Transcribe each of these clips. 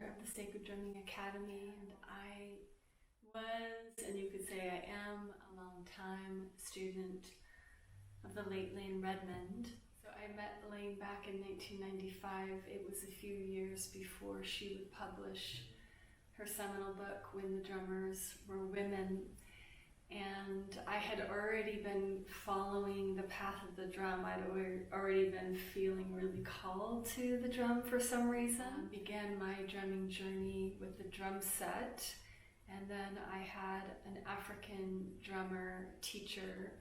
of the Sacred Drumming Academy, and I was, and you could say I am, a long-time student of the late Layne Redmond. So I met Layne back in 1995. It was a few years before she would publish her seminal book, When the Drummers Were Women. And I had already been following the path of the drum. I'd already been feeling really called to the drum for some reason. Began my drumming journey with the drum set, and then I had an African drummer teacher,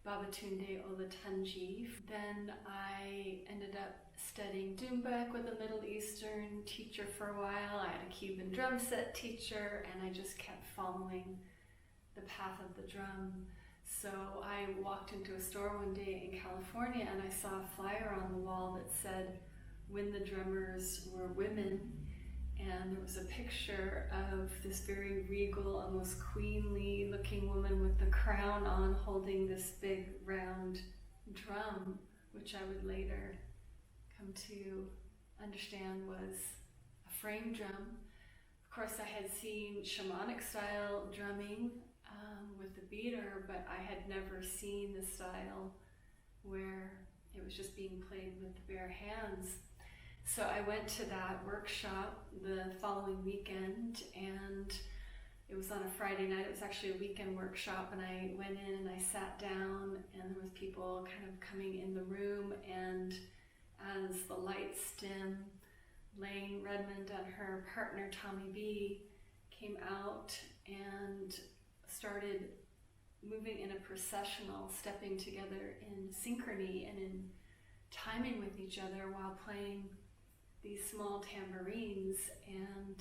Babatunde Olatunji. Then I ended up studying doumbek with a Middle Eastern teacher for a while. I had a Cuban drum set teacher, and I just kept following the path of the drum. So I walked into a store one day in California and I saw a flyer on the wall that said, When the Drummers Were Women. And there was a picture of this very regal, almost queenly looking woman with the crown on, holding this big round drum, which I would later come to understand was a frame drum. Of course, I had seen shamanic style drumming with the beater, but I had never seen the style where it was just being played with the bare hands. So I went to that workshop the following weekend, and it was on a Friday night. It was actually a weekend workshop, and I went in and I sat down, and there was people kind of coming in the room, and as the lights dim, Layne Redmond and her partner Tommy B came out and started moving in a processional, stepping together in synchrony and in timing with each other while playing these small tambourines. And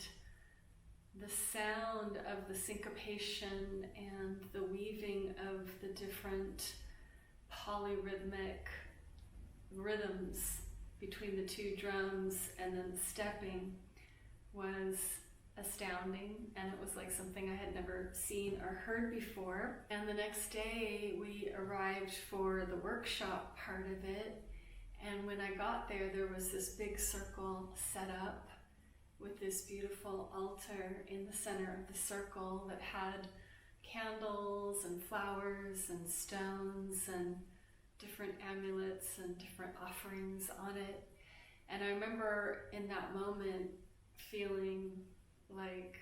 the sound of the syncopation and the weaving of the different polyrhythmic rhythms between the two drums and then stepping was astounding, and it was like something I had never seen or heard before. And the next day we arrived for the workshop part of it, and when I got there, there was this big circle set up with this beautiful altar in the center of the circle that had candles and flowers and stones and different amulets and different offerings on it. And I remember in that moment feeling like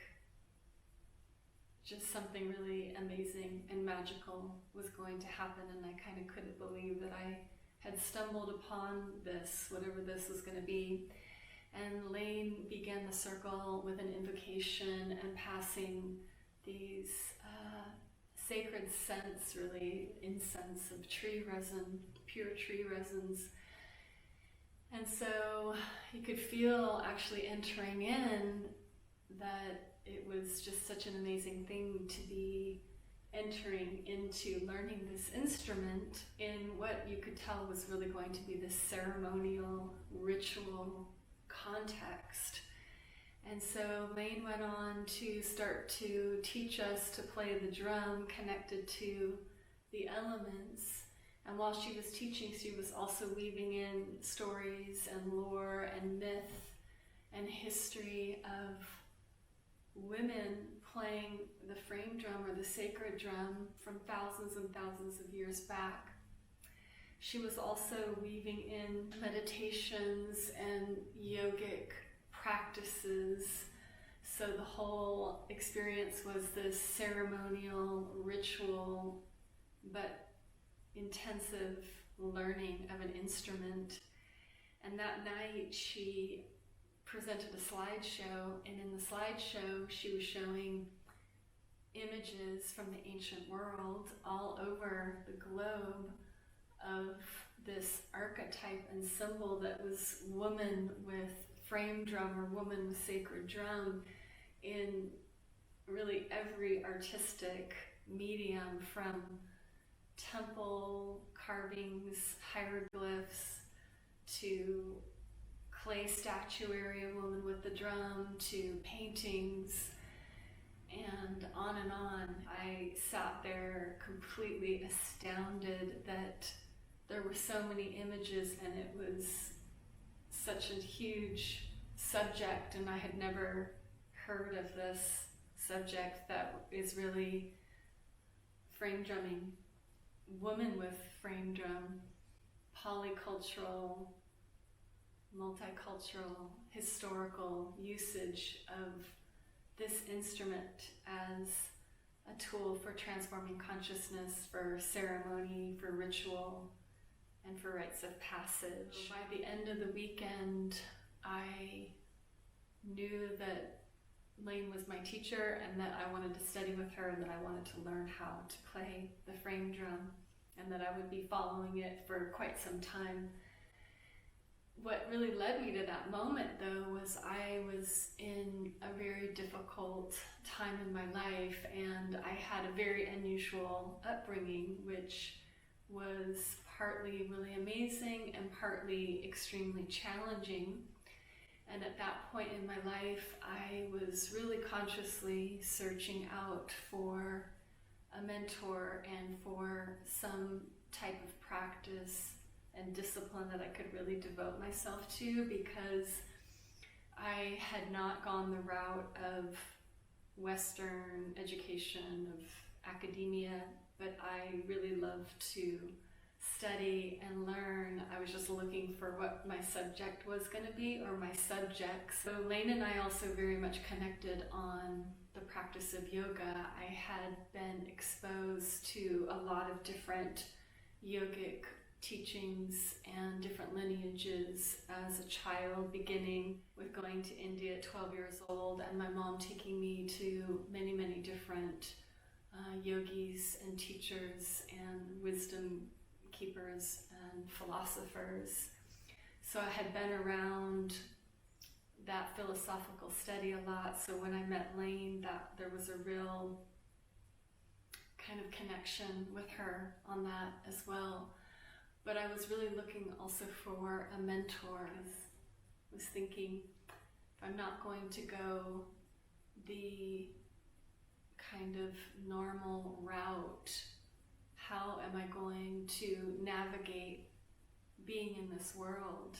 just something really amazing and magical was going to happen, and I kind of couldn't believe that I had stumbled upon this, whatever this was going to be. And Layne began the circle with an invocation and passing these sacred scents, really incense of tree resin, pure tree resins. And so you could feel actually entering in that it was just such an amazing thing to be entering into learning this instrument in what you could tell was really going to be this ceremonial, ritual context. And so Layne went on to start to teach us to play the drum connected to the elements. And while she was teaching, she was also weaving in stories and lore and myth and history of women playing the frame drum or the sacred drum from thousands and thousands of years back. She was also weaving in meditations and yogic practices. So the whole experience was this ceremonial, ritual, but intensive learning of an instrument. And that night she presented a slideshow, and in the slideshow she was showing images from the ancient world all over the globe of this archetype and symbol that was woman with frame drum or woman with sacred drum in really every artistic medium, from temple carvings, hieroglyphs, to clay statuary, a woman with the drum, to paintings, and on and on. I sat there completely astounded that there were so many images, and it was such a huge subject, and I had never heard of this subject that is really frame drumming, woman with frame drum, polycultural, multicultural, historical usage of this instrument as a tool for transforming consciousness, for ceremony, for ritual, and for rites of passage. By the end of the weekend, I knew that Layne was my teacher and that I wanted to study with her and that I wanted to learn how to play the frame drum and that I would be following it for quite some time. What really led me to that moment, though, was I was in a very difficult time in my life, and I had a very unusual upbringing, which was partly really amazing and partly extremely challenging. And at that point in my life, I was really consciously searching out for a mentor and for some type of practice and discipline that I could really devote myself to, because I had not gone the route of Western education, of academia, but I really loved to study and learn. I was just looking for what my subject was going to be, or my subjects. So Layne and I also very much connected on the practice of yoga. I had been exposed to a lot of different yogic teachings and different lineages as a child, beginning with going to India at 12 years old and my mom taking me to many, many different yogis and teachers and wisdom keepers and philosophers. So I had been around that philosophical study a lot. So when I met Layne, that there was a real kind of connection with her on that as well. But I was really looking also for a mentor. I was thinking, if I'm not going to go the kind of normal route, how am I going to navigate being in this world?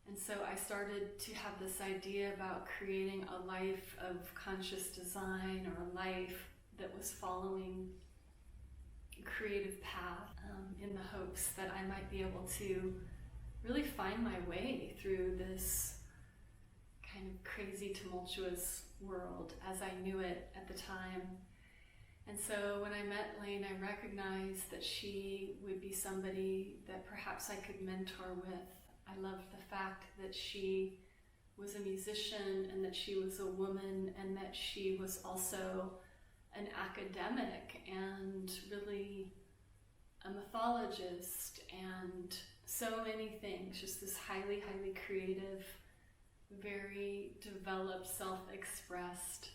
And so I started to have this idea about creating a life of conscious design, or a life that was following a creative path, in the hopes that I might be able to really find my way through this kind of crazy, tumultuous world as I knew it at the time. And so when I met Layne, I recognized that she would be somebody that perhaps I could mentor with. I loved the fact that she was a musician and that she was a woman and that she was also an academic and really a mythologist and so many things. Just this highly, highly creative, very developed, self-expressed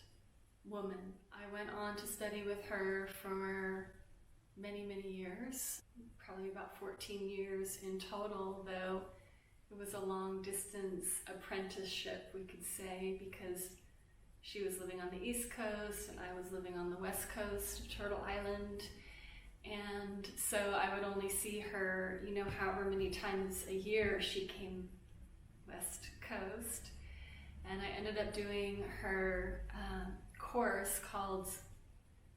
woman. I went on to study with her for many, many years, probably about 14 years in total, though it was a long distance apprenticeship, we could say, because she was living on the East Coast and I was living on the West Coast of Turtle Island. And so I would only see her, however many times a year she came West Coast. And I ended up doing her course called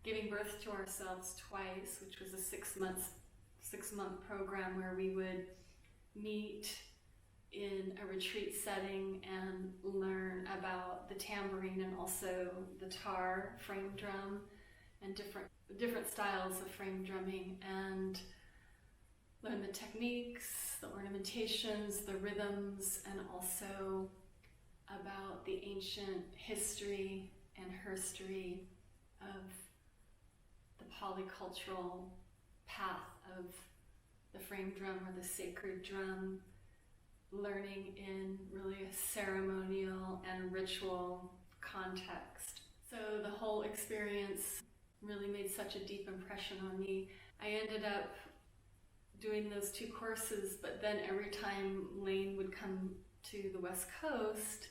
Giving Birth to Ourselves Twice, which was a six-month program where we would meet in a retreat setting and learn about the tambourine and also the tar frame drum and different styles of frame drumming, and learn the techniques, the ornamentations, the rhythms, and also about the ancient history and herstory of the polycultural path of the frame drum, or the sacred drum, learning in really a ceremonial and ritual context. So the whole experience really made such a deep impression on me. I ended up doing those two courses, but then every time Layne would come to the West Coast,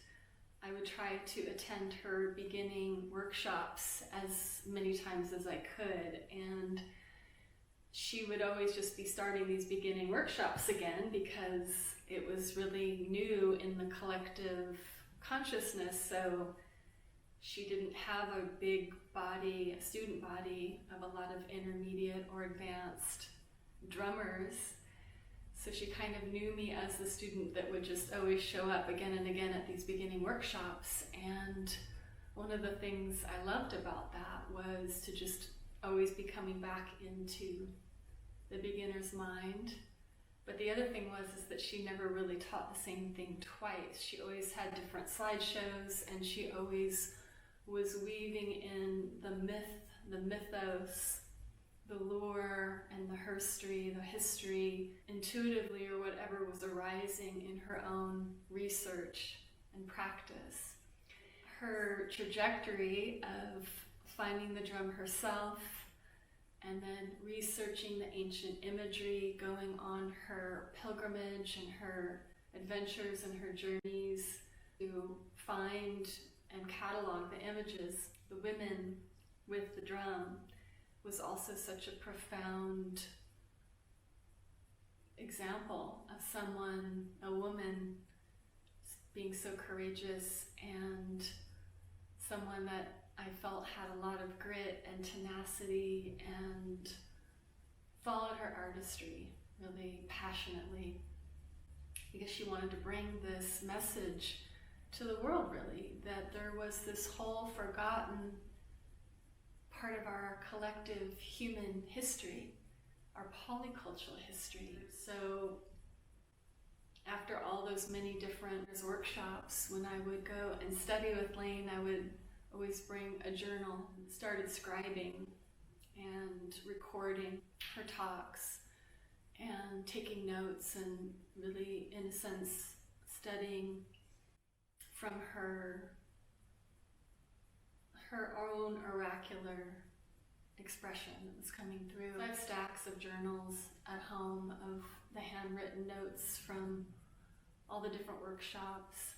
I would try to attend her beginning workshops as many times as I could. And she would always just be starting these beginning workshops again because it was really new in the collective consciousness. So she didn't have a big body, a student body of a lot of intermediate or advanced drummers. So she kind of knew me as the student that would just always show up again and again at these beginning workshops. And one of the things I loved about that was to just always be coming back into the beginner's mind. But the other thing was is that she never really taught the same thing twice. She always had different slideshows, and she always was weaving in the myth, the mythos, the lore, and the herstory, the history, intuitively or whatever was arising in her own research and practice. Her trajectory of finding the drum herself and then researching the ancient imagery, going on her pilgrimage and her adventures and her journeys to find and catalog the images, the women with the drum, was also such a profound example of someone, a woman, being so courageous, and someone that I felt had a lot of grit and tenacity and followed her artistry really passionately because she wanted to bring this message to the world, really, that there was this whole forgotten part of our collective human history, our polycultural history. So after all those many different workshops, when I would go and study with Layne, I would always bring a journal and started scribing and recording her talks and taking notes and really, in a sense, studying from her own oracular expression that was coming through. I have stacks of journals at home of the handwritten notes from all the different workshops.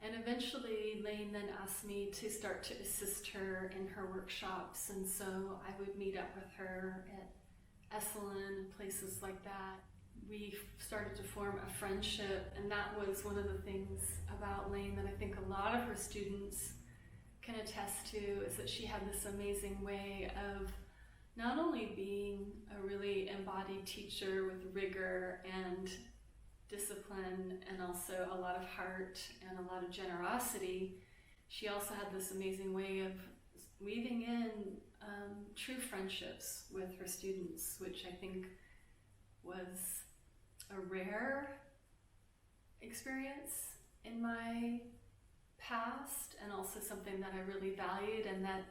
And eventually Layne then asked me to start to assist her in her workshops, and so I would meet up with her at Esalen and places like that. We started to form a friendship, and that was one of the things about Layne that I think a lot of her students can attest to, is that she had this amazing way of not only being a really embodied teacher with rigor and discipline and also a lot of heart and a lot of generosity, she also had this amazing way of weaving in true friendships with her students, which I think was a rare experience in my past, and also something that I really valued and that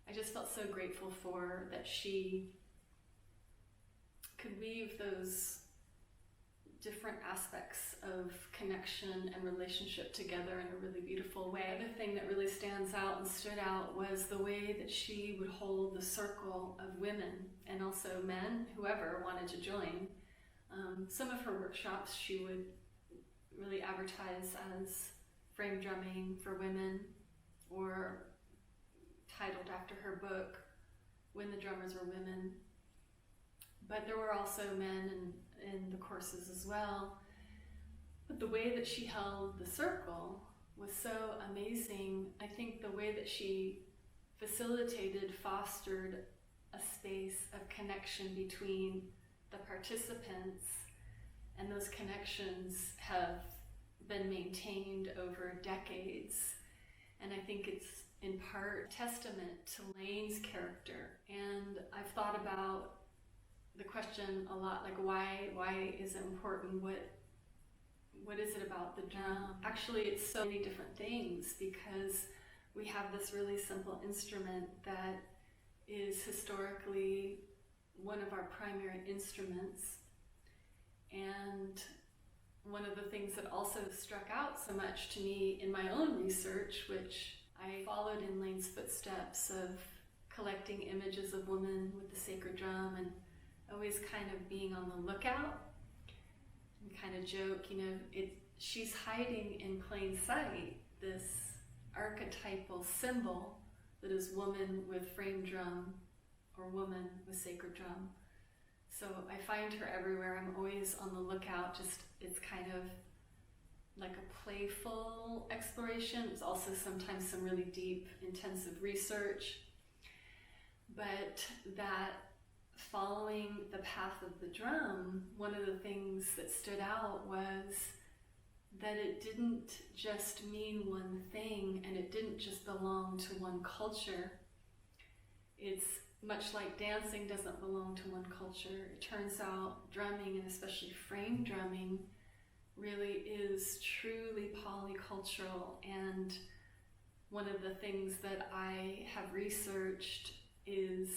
I just felt so grateful for, that she could weave those different aspects of connection and relationship together in a really beautiful way. The other thing that really stands out and stood out was the way that she would hold the circle of women and also men, whoever wanted to join. Some of her workshops she would really advertise as frame drumming for women, or titled after her book, When the Drummers Were Women. But there were also men in the courses as well. But the way that she held the circle was so amazing. I think the way that she facilitated, fostered a space of connection between the participants, and those connections have been maintained over decades. And I think it's in part testament to Layne's character. And I've thought about the question a lot, like why is it important? What is it about the drum? Actually, it's so many different things, because we have this really simple instrument that is historically one of our primary instruments. And one of the things that also struck out so much to me in my own research, which I followed in Layne's footsteps of collecting images of women with the sacred drum, and always kind of being on the lookout and kind of joke, she's hiding in plain sight this archetypal symbol that is woman with frame drum or woman with sacred drum. So I find her everywhere. I'm always on the lookout. Just, it's kind of like a playful exploration. It's also sometimes some really deep, intensive research. But that following the path of the drum, one of the things that stood out was that it didn't just mean one thing, and it didn't just belong to one culture. It's much like dancing doesn't belong to one culture. It turns out drumming, and especially frame drumming, really is truly polycultural. And one of the things that I have researched is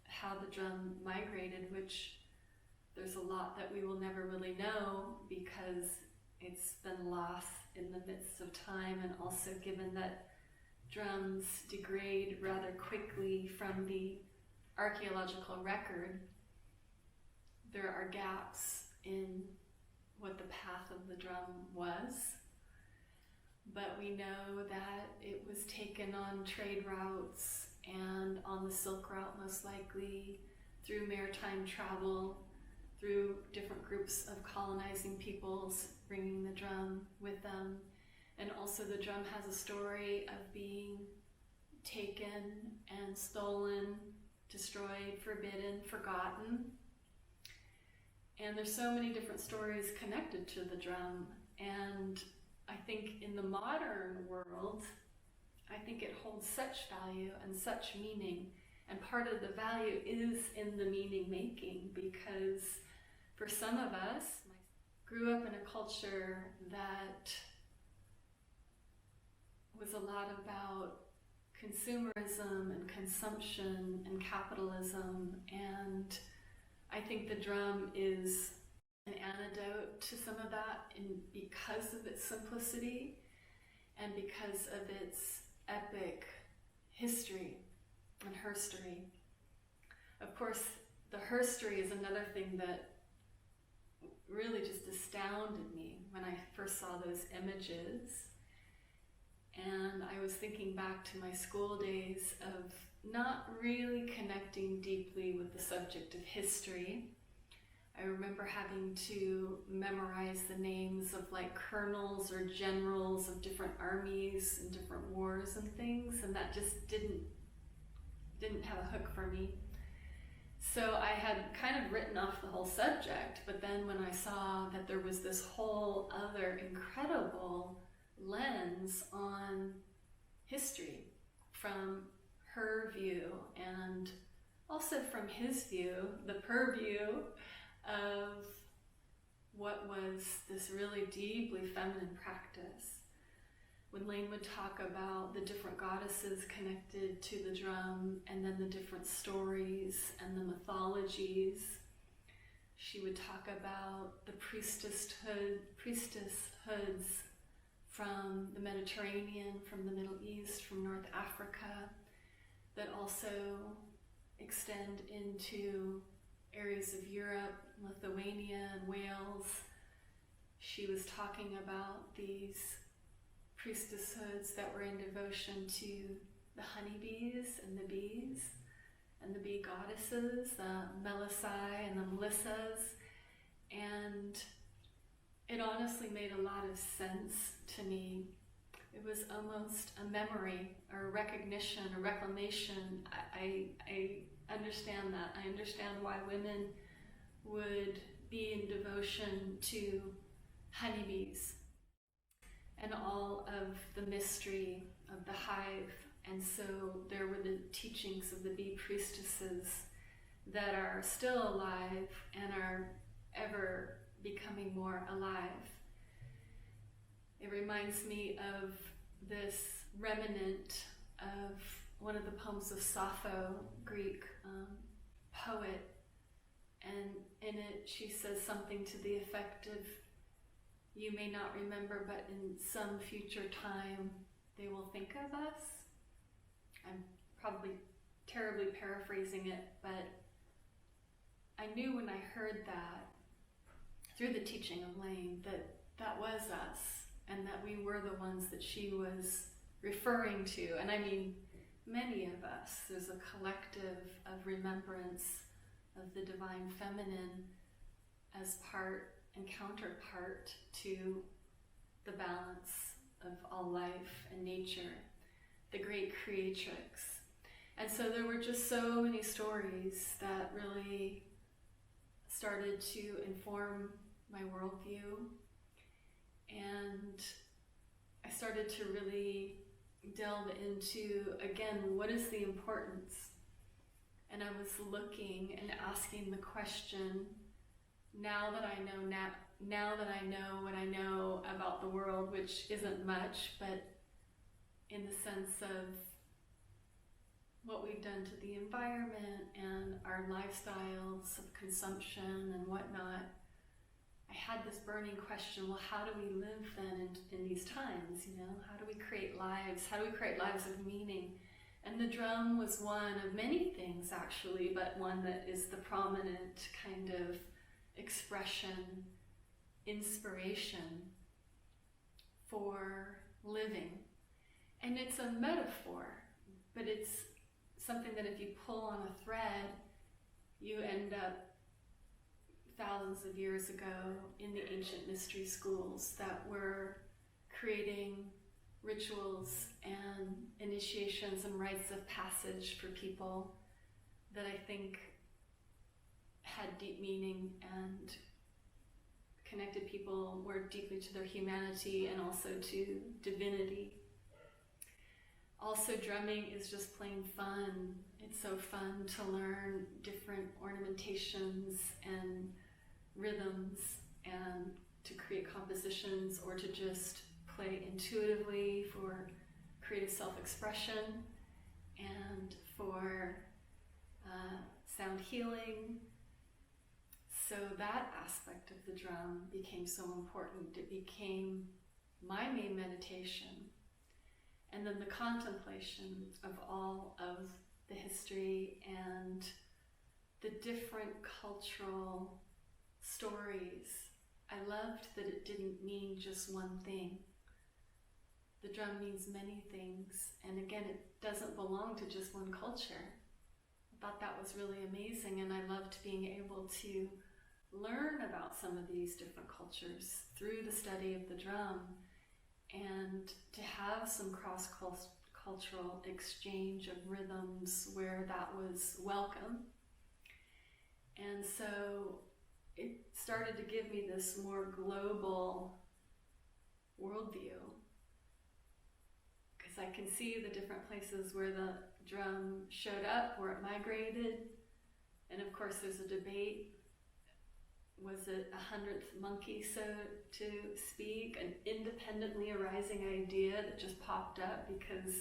how the drum migrated, which there's a lot that we will never really know because it's been lost in the midst of time, and also given that drums degrade rather quickly from the archaeological record, there are gaps in what the path of the drum was. But we know that it was taken on trade routes and on the Silk Route, most likely, through maritime travel, through different groups of colonizing peoples bringing the drum with them. And also the drum has a story of being taken and stolen, destroyed, forbidden, forgotten. And there's so many different stories connected to the drum. And I think in the modern world, I think it holds such value and such meaning. And part of the value is in the meaning making, because for some of us, grew up in a culture that was a lot about consumerism and consumption and capitalism, and I think the drum is an antidote to some of that, because of its simplicity and because of its epic history and herstory. Of course, the herstory is another thing that really just astounded me when I first saw those images. And I was thinking back to my school days of not really connecting deeply with the subject of history. I remember having to memorize the names of like colonels or generals of different armies and different wars and things, and that just didn't have a hook for me. So I had kind of written off the whole subject, but then when I saw that there was this whole other incredible lens on history from her view, and also from his view, the purview of what was this really deeply feminine practice. When Layne would talk about the different goddesses connected to the drum, and then the different stories and the mythologies, she would talk about the priestesshoods from the Mediterranean, from the Middle East, from North Africa, that also extend into areas of Europe, Lithuania, and Wales. She was talking about these priestesshoods that were in devotion to the honeybees and the bees, and the bee goddesses, the Melissae and the Melissas. And it honestly made a lot of sense to me. It was almost a memory or a recognition, a reclamation. I understand that. I understand why women would be in devotion to honeybees and all of the mystery of the hive. And so there were the teachings of the bee priestesses that are still alive and are ever becoming more alive. It reminds me of this remnant of one of the poems of Sappho, Greek poet, and in it she says something to the effect of, "You may not remember, but in some future time they will think of us." I'm probably terribly paraphrasing it, but I knew when I heard that through the teaching of Layne that that was us, and that we were the ones that she was referring to. And I mean, many of us, there's a collective of remembrance of the divine feminine as part and counterpart to the balance of all life and nature, the great creatrix. And so there were just so many stories that really started to inform my worldview, and I started to really delve into, again, what is the importance? And I was looking and asking the question, now that I know what I know about the world, which isn't much, but in the sense of what we've done to the environment and our lifestyles of consumption and whatnot, I had this burning question, well, how do we live then in these times, you know? How do we create lives? How do we create lives of meaning? And the drum was one of many things, actually, but one that is the prominent kind of expression, inspiration for living. And it's a metaphor, but it's something that if you pull on a thread, you end up thousands of years ago in the ancient mystery schools that were creating rituals and initiations and rites of passage for people that I think had deep meaning and connected people more deeply to their humanity and also to divinity. Also, drumming is just plain fun. It's so fun to learn different ornamentations and rhythms and to create compositions or to just play intuitively for creative self-expression and for sound healing. So that aspect of the drum became so important. It became my main meditation. And then the contemplation of all of the history and the different cultural stories. I loved that it didn't mean just one thing. The drum means many things, and again, it doesn't belong to just one culture. I thought that was really amazing, and I loved being able to learn about some of these different cultures through the study of the drum, and to have some cross-cultural exchange of rhythms where that was welcome. And so it started to give me this more global worldview, because I can see the different places where the drum showed up, where it migrated, and of course there's a debate. Was it 100th monkey, so to speak, an independently arising idea that just popped up because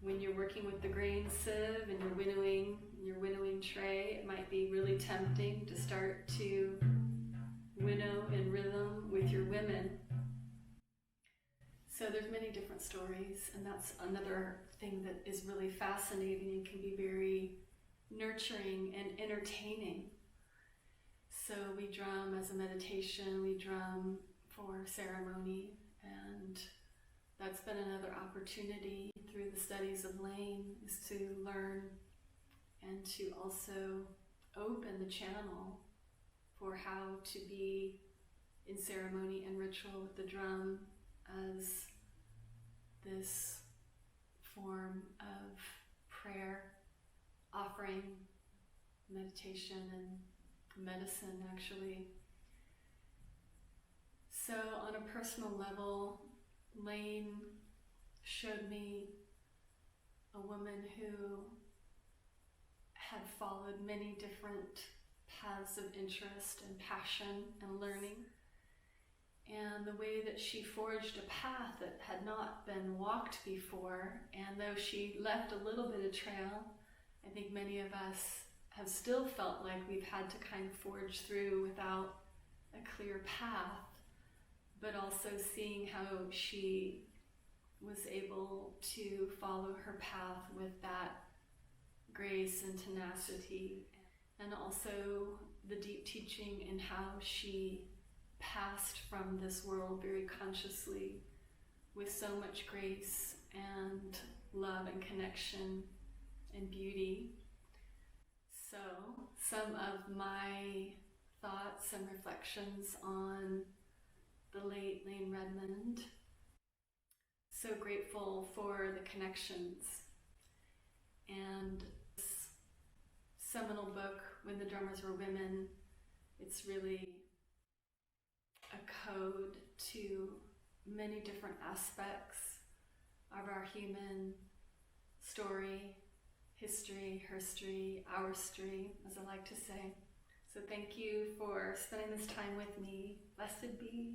when you're working with the grain sieve and you're winnowing your winnowing tray, it might be really tempting to start to winnow in rhythm with your women. So there's many different stories, and that's another thing that is really fascinating and can be very nurturing and entertaining. So we drum as a meditation, we drum for ceremony, and that's been another opportunity through the studies of Layne, is to learn and to also open the channel for how to be in ceremony and ritual with the drum as this form of prayer, offering, meditation, and medicine, actually. So on a personal level, Layne showed me a woman who had followed many different paths of interest and passion and learning, and the way that she forged a path that had not been walked before, and though she left a little bit of trail, I think many of us have still felt like we've had to kind of forge through without a clear path, but also seeing how she was able to follow her path with that grace and tenacity, and also the deep teaching in how she passed from this world very consciously with so much grace and love and connection and beauty. So, some of my thoughts and reflections on the late Layne Redmond. So grateful for the connections. And this seminal book, When the Drummers Were Women, it's really a code to many different aspects of our human story, history, herstory, ourstory, as I like to say. So thank you for spending this time with me. Blessed be.